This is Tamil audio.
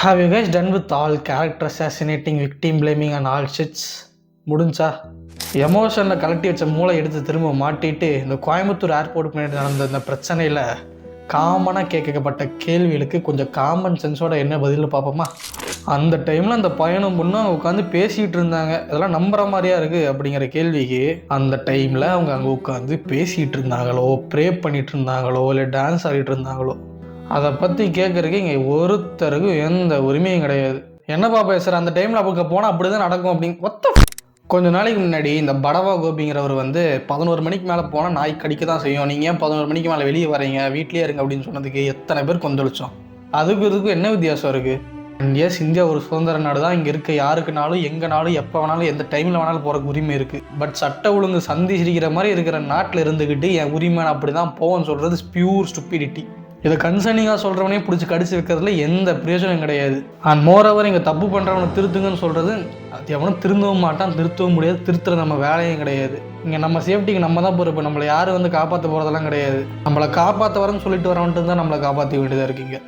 Have you guys done with all character assassinating, victim blaming and all shits? முடிஞ்சா எமோஷனில் கலட்டி வச்ச மூளை எடுத்து திரும்ப மாட்டிட்டு இந்த கோயம்புத்தூர் ஏர்போர்ட் முன்னாடி நடந்த இந்த பிரச்சனையில் காமனாக கேட்கப்பட்ட கேள்விகளுக்கு கொஞ்சம் காமன் சென்ஸோட என்ன பதில் பார்ப்போமா? அந்த டைமில் அந்த பையனும் பொண்ணும் உட்காந்து பேசிகிட்டு இருந்தாங்க. இதெல்லாம் நம்புற மாதிரியா இருக்குது அப்படிங்கிற கேள்விக்கு அந்த டைமில் அவங்க அங்கே உட்காந்து பேசிகிட்டு இருந்தாங்களோ, ப்ரே பண்ணிகிட்டு இருந்தாங்களோ, இல்லை டான்ஸ் ஆடிட்டு இருந்தாங்களோ, அதை பற்றி கேட்குறதுக்கு இங்கே ஒருத்தருக்கும் எந்த உரிமையும் கிடையாது. என்னப்பா பேசுகிற, அந்த டைமில் அவங்க போனால் அப்படி தான் நடக்கும் அப்படின்னு கொஞ்ச நாளைக்கு முன்னாடி இந்த படவா கோபிங்கிறவர் 11 மணிக்கு மேலே போனால் நாய் கடிக்க தான் செய்யும், நீங்கள் ஏன் 11 மணிக்கு மேலே வெளியே வரீங்க, வீட்லேயே இருங்க அப்படின்னு சொன்னதுக்கு எத்தனை பேர் கொந்தளிச்சோம். இதுக்கும் என்ன வித்தியாசம் இருக்குது? எஸ், இந்தியா ஒரு சுதந்திர நாடு தான். இங்கே இருக்க யாருக்குனாலும் எங்கேனாலும் எப்போ வேணாலும் எந்த டைமில் வேணாலும் போகிறக்கு உரிமை இருக்குது. பட் சட்ட ஒழுங்கு சந்தி சிரிக்கிற மாதிரி இருக்கிற நாட்டில் இருந்துக்கிட்டு என் உரிமை அப்படி தான் போவோன்னு சொல்கிறது பியூர் ஸ்டூபிடிட்டி. இதை கன்சர்னிங்காக சொல்கிறவனே பிடிச்சி கடிச்சு வைக்கிறதுல எந்த பிரயோஜனம் கிடையாது. அண்ட் மோரோவர் இங்கே தப்பு பண்ணுறவனை திருத்துங்கன்னு சொல்கிறது அது எவனும் திருந்தவும் மாட்டான், திருத்தவும் முடியாது, திருத்துற நம்ம வேலையும் கிடையாது. இங்கே நம்ம சேஃப்டிக்கு நம்ம தான் பொறுப்பு. நம்மளை யாரும் காப்பாற்ற போகிறதெல்லாம் கிடையாது. நம்மளை காப்பாற்ற வரேன்னு சொல்லிட்டு வரவன்ட்டு தான் நம்மளை காப்பாற்ற வேண்டியதாக இருக்குங்க.